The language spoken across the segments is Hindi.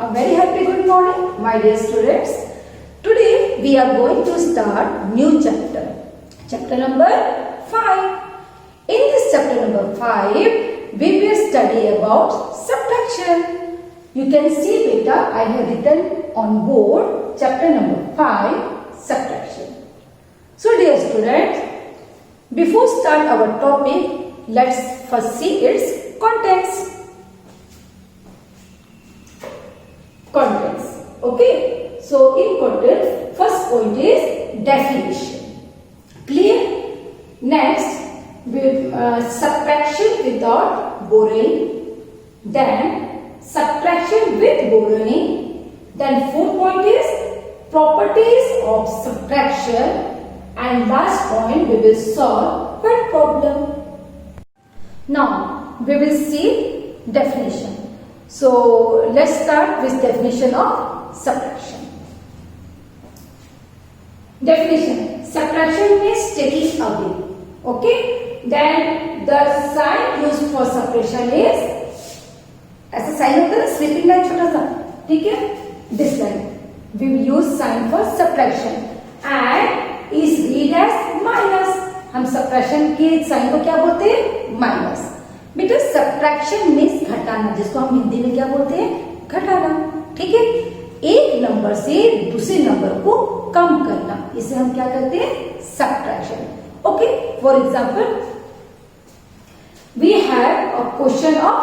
A very happy good morning, my dear students. Today we are going to start new chapter. Chapter number 5. In this chapter number 5, we will study about subtraction. You can see beta, I have written on board chapter number 5, subtraction. So dear students, before start our topic, let's first see its contents. Okay, so in content, first point is definition. Clear? Next, with subtraction without borrowing, then subtraction with borrowing, then fourth point is properties of subtraction, and last point we will solve one problem. Now we will see definition. So let's start with definition of subtraction. Definition: subtraction means taking away. Okay, then the sign used for subtraction is, ऐसा साइन होता है स्लिपिंग लाइन छोटा सा, ठीक है, this line we use sign for subtraction and is read as minus. हम subtraction के साइन को क्या बोलते हैं? माइनस. बेटा सब्ट्रैक्शन मीन्स घटाना, जिसको हम हिंदी में क्या बोलते हैं? घटाना. ठीक है, एक नंबर से दूसरे नंबर को कम करना, इसे हम क्या करते हैं? Subtraction. Okay, for example we have a question of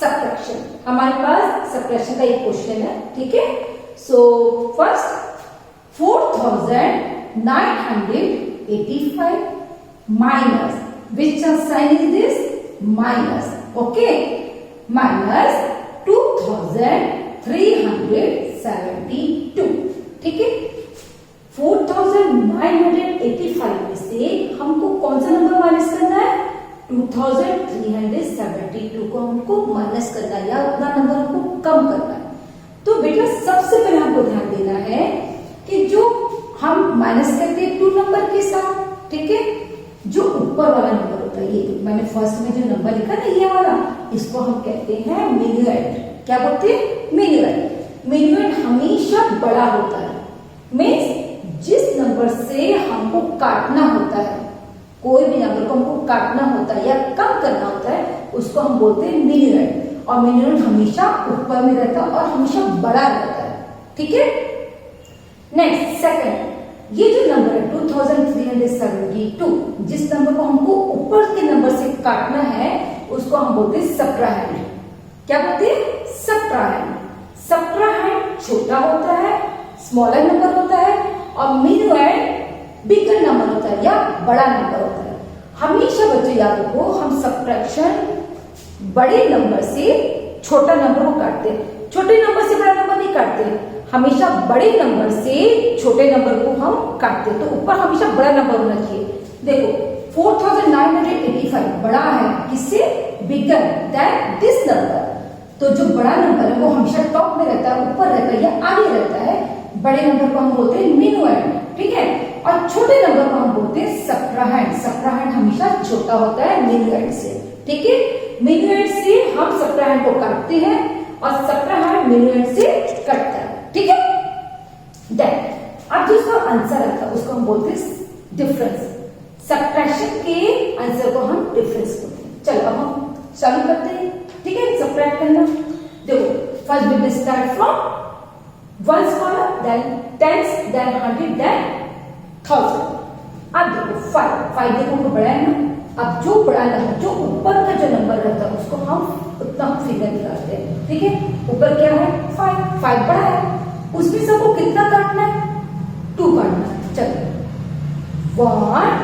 subtraction. हमारे पास सब्ट्रैक्शन का एक क्वेश्चन है. ठीक है, so first 4985 minus which sign is this? Minus. Okay, minus 2372. ठीक है, 4985 में से हमको कौन सा नंबर माइनस करना है? 2372 को हमको माइनस करना है, या उतना नंबर हमको कम करना है. तो बेटा सबसे पहले हमको ध्यान देना है कि जो हम माइनस करते हैं 2 नंबर के साथ, ठीक है, जो ऊपर वाला नंबर होता है, ये मैंने फर्स्ट में जो नंबर लिखा ना ये वाला, इसको हम कहते हैं मिन्यूएंड. क्या बोलते हैं? मिन्यूएंड. मिन्यूएंड हमेशा बड़ा होता है. मीन्स जिस नंबर से हमको काटना होता है, कोई भी नंबर को हमको काटना होता है या कम करना होता है, उसको हम बोलते हैं मिन्यूएंड. और मिन्यूएंड हमेशा ऊपर में रहता है और हमेशा बड़ा रहता है. ठीक है. नेक्स्ट सेकंड, ये जो नंबर है 2372, जिस नंबर को हमको ऊपर के नंबर से काटना है, उसको हम बोलते हैं सब्ट्राहैंड. क्या बोलते हैं? सब्ट्राहैंड. सब्ट्राहैंड छोटा होता है, स्मॉलर नंबर होता है, और मिन्यूएंड बिगर नंबर होता है या बड़ा नंबर होता है. हमेशा बच्चों याद रखो, हम सब्ट्रैक्शन बड़े नंबर से छोटा नंबर को काटते हैं, छोटे नंबर से बड़ा नंबर नहीं काटते. हमेशा बड़े नंबर से छोटे नंबर को हम काटते हैं, तो ऊपर हमेशा बड़ा नंबर होना चाहिए. देखो 4985 बड़ा है किससे? Bigger than this number. तो जो बड़ा नंबर है वो हमेशा टॉप में रहता है, ऊपर रहता है या आगे रहता है. बड़े नंबर को हम बोलते हैं मिन्यूएंड. ठीक है, और छोटे नंबर को हम बोलते हैं सब्ट्राहैंड. सब्ट्राहैंड हमेशा छोटा होता है मिन्यूएंड से. ठीक है, मिन्यूएंड से हम सब्ट्राहैंड को काटते हैं और सब्ट्राहैंड मिन्यूएंड से कटता है. ठीक है. देन अब जो उसका आंसर आता है उसको हम बोलते हैं डिफरेंस. सब्ट्रैक्शन के आंसर को हम डिफरेंस बोलते हैं. चलो अब हम चालू करते हैं. ठीक है, सब्ट्रैक्ट करना. देखो first we will start from ones column, then tens, then 100, then 1000. अब देखो 5 देखो हमको बड़ा है ना. अब जो बड़ा नंबर, जो ऊपर का जो नंबर रहता है उसको हम उतना फिगर निकालते हैं. ठीक है, ऊपर क्या है? 5 बड़ा है, उसमें सबको कितना काटना है? 2 काटना है. चलो 1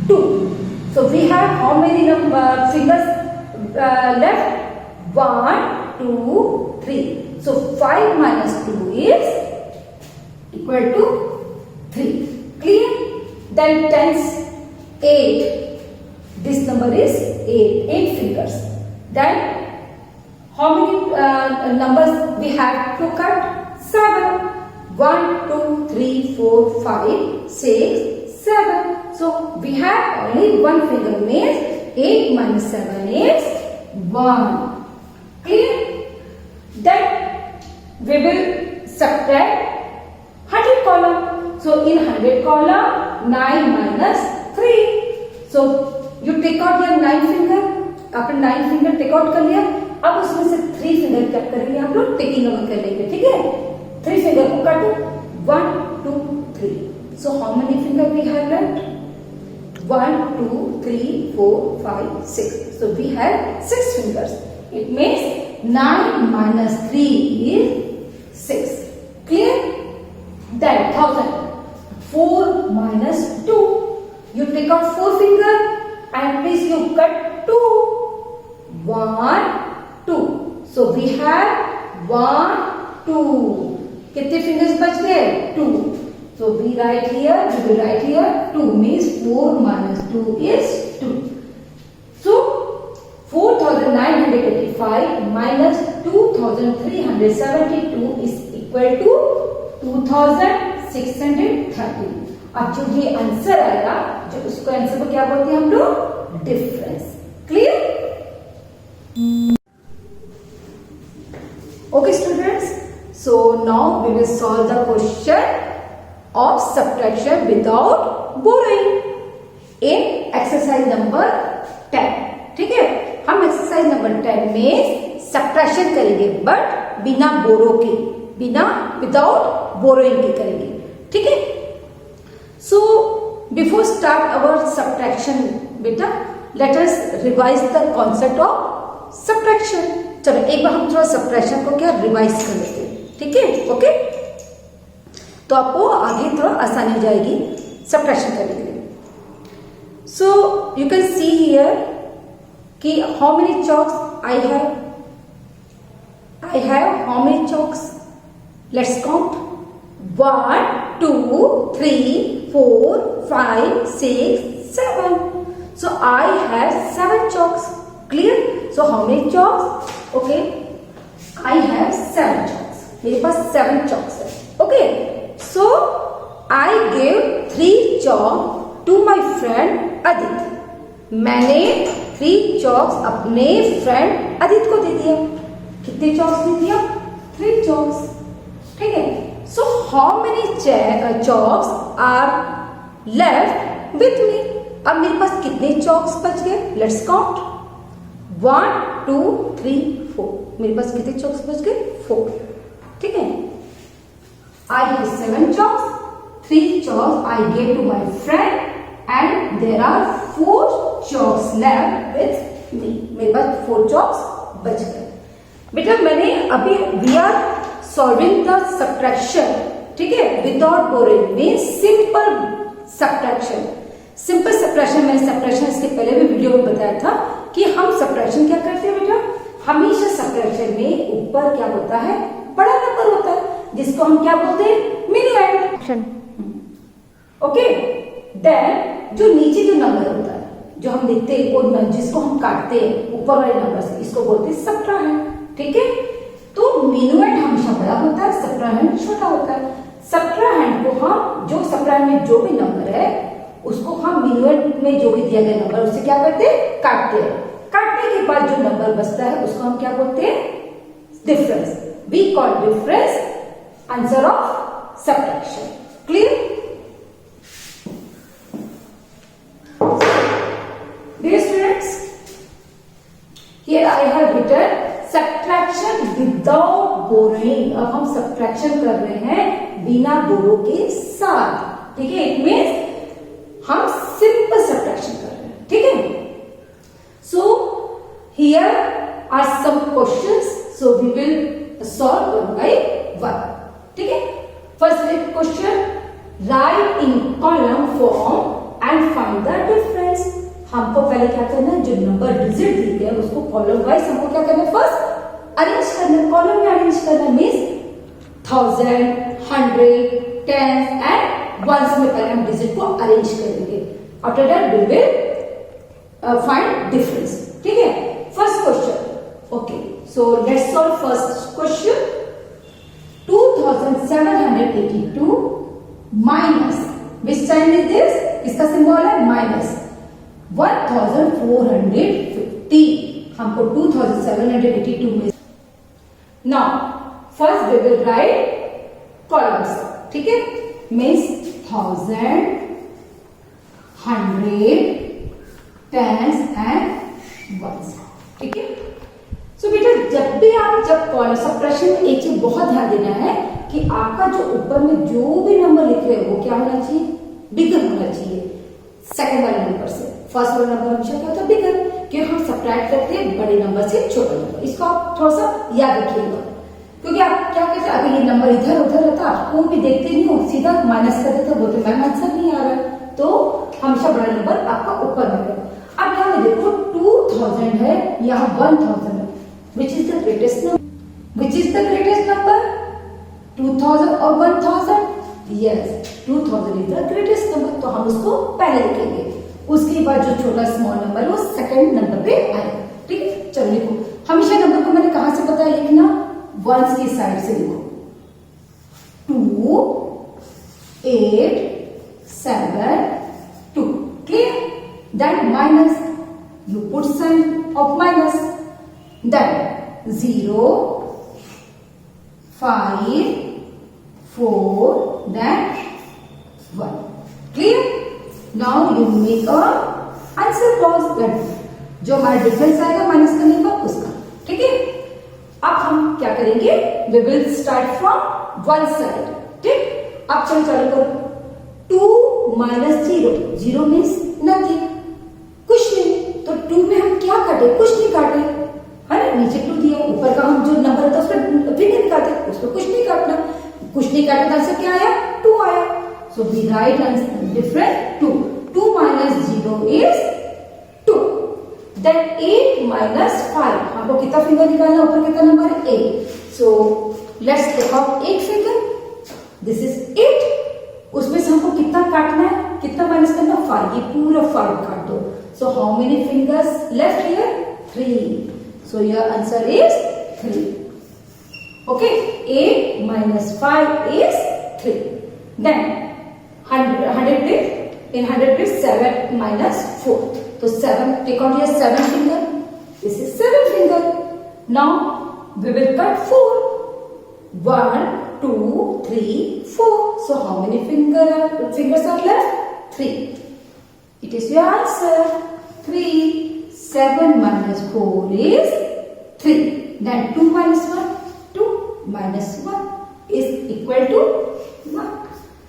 2. So we have how many number fingers left? 1 2 3. So 5 minus 2 is equal to 3. Clear? Then tens 8. This number is 8 fingers. Then how many numbers we have to cut? 7. 1 2 3 4 5 6 7. So we have only one finger, means 8 minus 7 is 1. Clear? Then we will subtract 100 column. So in 100 column, 9 minus 3. So you take out your 9 finger. आपने 9 फिंगर टेक आउट कर लिया. अब उसमें से 3 फिंगर कट करेंगे हम लोग, टेकिंग अवे कर लेंगे. ठीक है, 3 फिंगर को काटो. 1 2 3. So how many finger we have left? 1 2 3 4 5 6. So we have 6 fingers. It means 9 minus 3 is 6. Clear? Then 1000. 4 minus 2. You take out 4 finger and please you cut 2. 1 2. So we have 1 2. कितने fingers बच गए? 2. So we write here, 2 means 4 minus 2 is 2. So 4985 minus 2372 is equal to 2630. अब जो ये आंसर आएगा, जो उसको आंसर को क्या बोलते हैं हम लोग? Difference. Clear? Okay students, so now we will solve the question of subtraction without borrowing in exercise number 10. ठीक है, हम एक्सरसाइज नंबर 10 में सब्ट्रैक्शन करेंगे बट बिना बोरो के, विदाउट बोरोइंग के करेंगे. ठीक है. So before start our subtraction बेटा, let us revise the concept of subtraction. चलो एक बार हम थोड़ा सब्ट्रैक्शन को क्या रिवाइज कर लेते हैं. ठीक है, ओके. तो आपको आगे थोड़ा आसानी हो जाएगी सब्ट्रैक्शन करने के लिए. So you can see here कि how many chalks I have how many chalks. Let's count. 1 2 3 4 5 6 7. So I have 7 chalks. Clear? So how many chalks? Okay, I have 7 chalks. मेरे पास 7 chalks है. Okay, so I gave 3 chalk to my friend Adit. मैंने 3 chalks अपने फ्रेंड अदित को दे दिया. कितने chalks दे दिया? 3 chalks. ठीक है. So how many chalks are left with me? अब मेरे पास कितने chalks बच गए? Let's count. 1 2 3 4. मेरे पास कितने chalks बच गए? 4. ठीक है. I have 7 chalks. 3 chalks I gave to my friend and there are 4 chalks left with me. मेरे पास 4 chalks बच गए. बेटा मैंने अभी we are solving the subtraction. ठीक है, without borrowing means simple subtraction. Simple subtraction, मैंने सब्ट्रैक्शन इसके पहले भी वीडियो में बताया था कि हम सब्ट्रैक्शन क्या करते हैं बेटा. हमेशा सब्ट्रैक्शन में ऊपर क्या होता है? बड़ा नंबर होता है जिसको हम क्या बोलते हैं? मिनिमम. ओके. देन जो नीचे जो नंबर होता है जो हम लिखते हैं और जिसको हम काटते हैं ऊपर वाले नंबर से, इसको बोलते हैं सब्ट्रैक्शन. ठीक है. तो मिनुएंड हमेशा बड़ा होता है, सब्ट्रैक्शन छोटा होता है. सब्ट्रैक्शन को हम जो सब्ट्रैक्शन में जो भी नंबर है उसको हम मिनुएंड में जो भी दिया गया नंबर उससे क्या करते हैं? काटते हैं. काटने के बाद जो नंबर बचता है उसको हम क्या बोलते हैं? Difference. We call difference answer of subtraction. Clear? Dear students, here I have written subtraction without borrowing. अब हम सब्ट्रैक्शन कर रहे हैं बिना बोरो के साथ. ठीक है. इट मीन्स हम सिंपल सब्ट्रैक्शन कर रहे हैं. ठीक है. So here are some questions. So we will solve one by one. ठीक है. First question, write in column form and find the difference. हमको पहले क्या करना है? जो नंबर डिजिट दी गए उसको कॉलम वाइज हमको क्या करना है? फर्स्ट अरेंज करना. कॉलम में अरेंज करना मीन्स 1000 100 10 एंड वंस में पहले हम डिजिट को अरेंज करेंगे. After that we will find difference. ठीक है. First question. Okay, so let's solve first question. 2782 minus which sign is this? इसका सिंबल है माइनस 1450. हमको 2782 में. Now first we will write columns, ठीक है, मीन्स 1000, 100, टेंस एंड वंस, ठीक है। सो बेटा जब भी आप कॉलम सब प्रश्न में एक चीज बहुत ध्यान देना है कि आपका जो ऊपर में जो भी नंबर लिख रहे हो वो क्या होना चाहिए, बिगर होना चाहिए सेकंड वाले नंबर से। फर्स्ट वाला नंबर हमेशा क्या होता है, बिगर, क्योंकि हम सब्ट्रैक्ट करते हैं बड़े नंबर से छोटा नंबर। इसको आप थोड़ा सा याद रखिएगा, क्योंकि आप क्या कहते हैं, अगर ये नंबर इधर उधर रहता आप कोई भी देखते नहीं हो, सीधा माइनस कर देते, बोलते मैम आंसर नहीं आ रहा है, तो हमेशा बड़ा नंबर आपका ऊपर में है। अब यहाँ देखो 2000 है, यहाँ 1000 है, विच is the greatest number, which is the greatest number, 2000 और 1000, yes 2000 is the greatest number, तो हम उसको पहले लिखेंगे, उसके बाद जो छोटा स्मॉल नंबर है वो सेकंड नंबर पे आएगा, ठीक है। चलो लिखो, हमेशा नंबर को मैंने कहां से पता है लिखना, वंस की साइड से लिखो, 2 8 7 2, clear, then minus, you put sign of minus, then 0 5 4 then 1, clear। now you make a answer box, that जो हमारा डिफरेंस आएगा माइनस करने पर उसका, ठीक है। अब हम क्या करेंगे, we will start from one side, ठीक। अब चलो चालू करो, 2 minus 0, 0 means nothing, कुछ नहीं, तो 2 में हम क्या काटे, कुछ नहीं काटे, है ना, नीचे 2 दिया, ऊपर का हम जो नंबर था उस पर फिंगर काटे, उस पर कुछ नहीं काटना, कुछ नहीं काटे तो आंसर क्या आया, 2 आया। So we write answer different 2, 2 minus 0 is 2, then 8 minus 5, हमको कितना फिंगर निकालना, ऊपर कितना नंबर है 8, so let's take out 8 finger, this is 8, उसमें से हमको कितना काटना है, कितना माइनस करना, 5, ये पूरा 5 काट दो, so how many fingers left here, 3, so your answer is 3, okay, 8 minus 5 is 3, then 100 please, in 100 please 7 minus 4, so 7, take out your 7 finger, this is 7 finger, now we will cut 4, 1 2 3 4, so how many fingers are left, 3, it is your answer, 3, 7 minus 4 is 3, then 2 minus 1, 2 minus 1 is equal to 1,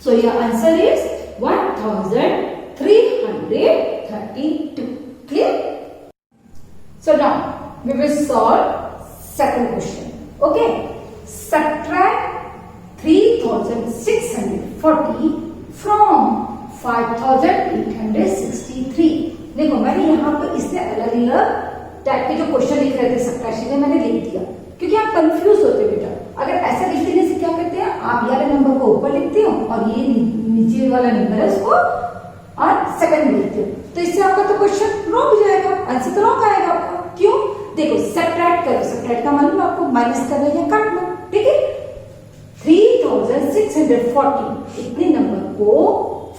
so your answer is 1332, clear। So now we will solve second question, okay, subtract 3640 from 5863, देखो मैंने यहाँ पर इससे अलग अलग टाइप के जो क्वेश्चन लिख रहे थे सब्ट्रैक्शन में मैंने लिख दिया, क्योंकि आप कंफ्यूज होते बेटा, अगर ऐसा लिख देने से क्या करते हैं, आप ये वाले नंबर को ऊपर लिखते हो और ये नीचे वाला नंबर है उसको और सेकंड में लिखते हो, तो इससे आपका तो क्वेश्चन रॉन्ग हो जाएगा, आंसर तो रॉन्ग आएगा आपका, क्यों, देखो सब्ट्रैक्ट करो, सब्ट्रैक्ट का मतलब आपको माइनस करना या काटना, ठीक है। 3640 इतने नंबर को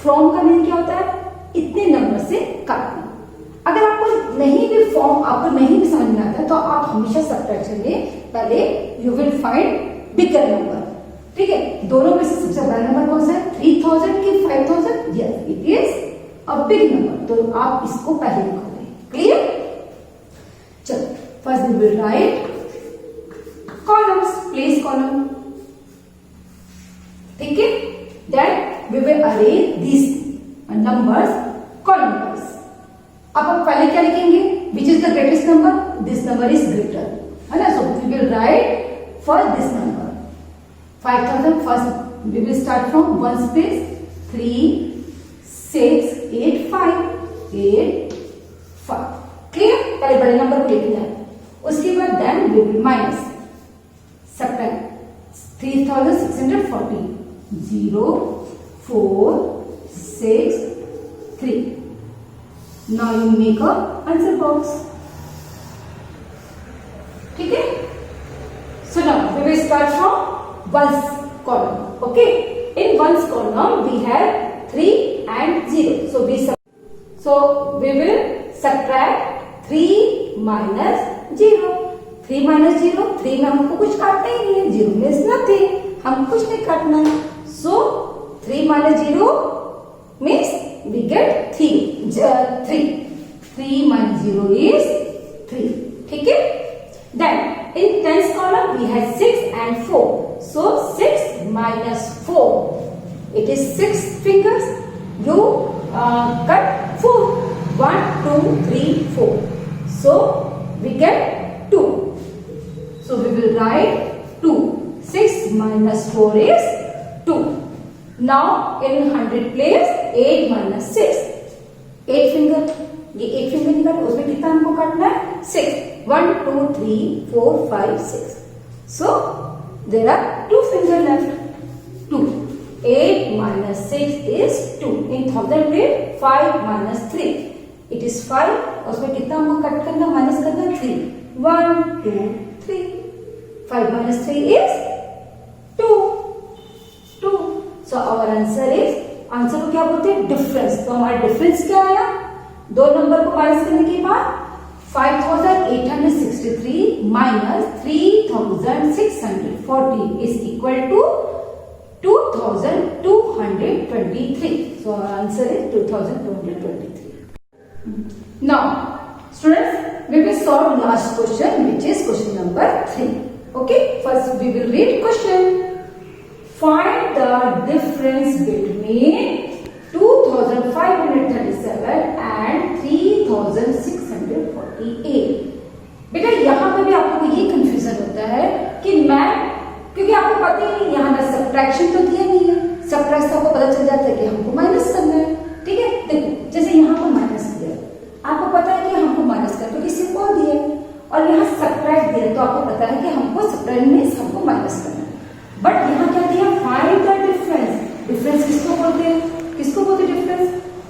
फ्रॉम का मीनिंग क्या होता है, इतने नंबर से काटना। अगर आपको नहीं भी फॉर्म आपको नहीं भी समझ में आता है तो आप हमेशा सब्ट्रैक्शन में पहले you will find bigger number, ठीक है। दोनों में से सबसे बड़ा नंबर कौन सा है, 3000 की 5000, yes it is a big number, तो आप इसको पहले लिखोगे, क्लियर। चलो first we will write columns, place column, ठीक है, then we will arrange this numbers column wise. अब हम पहले क्या लिखेंगे, which is the greatest number, this number is greater, है ना, so we will write first this number 5000, first we will start from one space, 3 6 8 5 8 5, clear, पहले बड़े नंबर को लिखना है, उसके बाद then we will minus subtract 3640, 0 4 6 3, now you make a answer box, ठीक है। So now we will start from ones column, okay, in ones column we have 3 and 0, so we will subtract 3 minus 0, 3 minus 0, 3 में हमको कुछ काटना ही नहीं है, 0 means nothing, हम कुछ नहीं काटना है. So 3 minus 0 means we get 3. 3 minus 0 is 3. ठीक है? Then in tens column we have 6 and 4. So 6 minus 4, it is 6 fingers. You cut 4. 1, 2, 3, 4. So we get 2. So we will write 2. 6 minus 4 is 2. Now in 100 place 8 minus 6. 8 finger. ये 8 फिंगर निकाल, उसमें कितना हमको काटना है? 6. 1, 2, 3, 4, 5, 6. So there are 2 finger left. 2. 8 minus 6 is 2. In 1000 place 5 minus 3. It is 5. और उसमें कितना हमको कट करना, माइनस करना? 3. 1, 2, 3. 5 minus 3 is 2. 2. So our answer is, answer को क्या बोलते हैं? डिफरेंस. तो हमारा डिफरेंस क्या आया? दो नंबर को माइनस करने के बाद 5863 minus 3640 is equal to 2223. So our answer is 2223. Now students, we will solve last question, which is question number 3. Okay, first we will read question. Find the difference between 2537 and 3648. बेटा यहाँ पे भी आप लोगों को ये कंफ्यूजन होता है कि मैं, क्योंकि आपको पता ही नहीं, यहाँ ना सब्ट्रैक्शन तो दिया नहीं है. सब्ट्रैक्शन आपको पता चल जाता है कि हमको माइनस करना है. ठीक है, देखो जैसे यहाँ पर माइनस दिया, आपको पता है कि हमको माइनस कर, तो किसी को दिया, और यहाँ सब्ट्रैक्ट दिया, तो आपको पता है कि हमको सब्ट्रैक्ट मींस हमको माइनस करना है. बट यहाँ क्या दिया? Find the difference. डिफरेंस किसको बोलते हैं? किसको बोलते हैं डिफरेंस?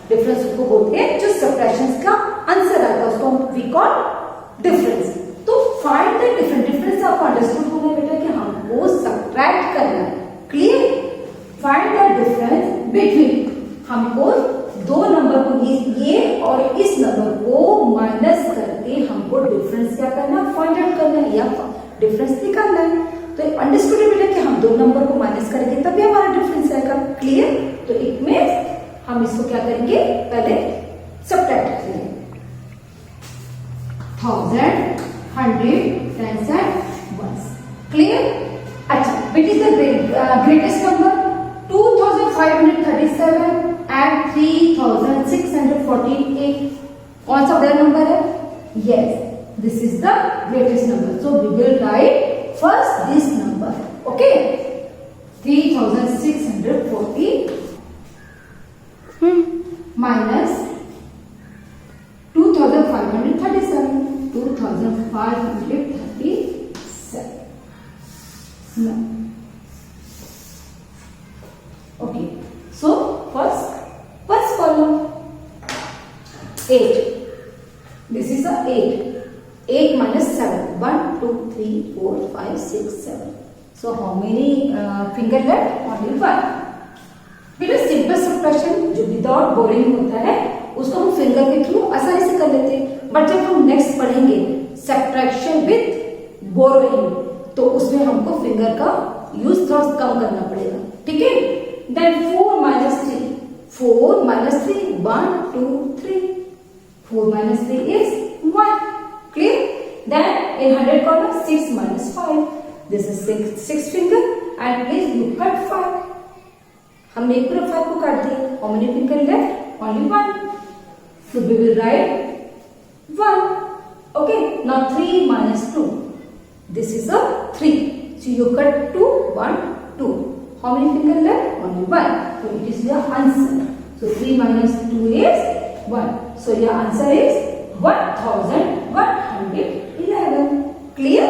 डिफरेंस उसको बोलते हैं जो सब्ट्रैक्शंस का आंसर आता है, उसको वी कॉल डिफरेंस. तो फाइंड द डिफरेंस. डिफरेंस आपको अंडरस्टूड होना है बेटा कि हमको सब्ट्रैक्ट करना है. Clear? Find the difference between, हमको दो नंबर को, ये और इस नंबर को माइनस करके हमको डिफरेंस क्या करना? फाइंड आउट करना है या डिफरेंस निकालना है. तो अंडरस्टूड है बेटा कि हम दो नंबर को माइनस करेंगे तभी हमारा डिफरेंस आएगा. क्लियर? तो इट मींस हम इसको क्या करेंगे? पहले सब्ट्रैक्ट करेंगे. 1000, 100, tens and ones. Clear? अच्छा, which is the greatest number? 2537 and 3648. कौन सा बड़ा नंबर है? Yes, this is the greatest number. So we will write first this number. Okay, 3640 minus 2537. 2537. No. Okay. So first column 8. This is a 8. 8 minus 7. 1, 2, 3, 4, 5, 6, 7. So how many finger left? Only 1. बेटा सिंपल सब्ट्रैक्शन जो विदाउट बोरिंग होता है उसको हम फिंगर के थ्रू आसानी से कर लेते हैं. बट जब हम नेक्स्ट पढ़ेंगे सब्ट्रैक्शन विद बोरोइंग, तो उसमें हमको फिंगर का यूज थोड़ा कम करना पड़ेगा. ठीक है? Then 4 minus 3. 4 minus 3. 1, 2, 3. 4 minus 3 is 1. Clear? Then in 100 column 6 minus 5. This is 6 finger and please look at 5. हमने एक तरफ 5 को काट दिया. How many finger left? Only 1. So we will write 1. Okay. Now 3 minus 2. This is a 3. So you cut 2, 1, 2. How many finger left? Only 1. So it is your answer. So 3 minus 2 is 1. So your answer is 1111. Clear?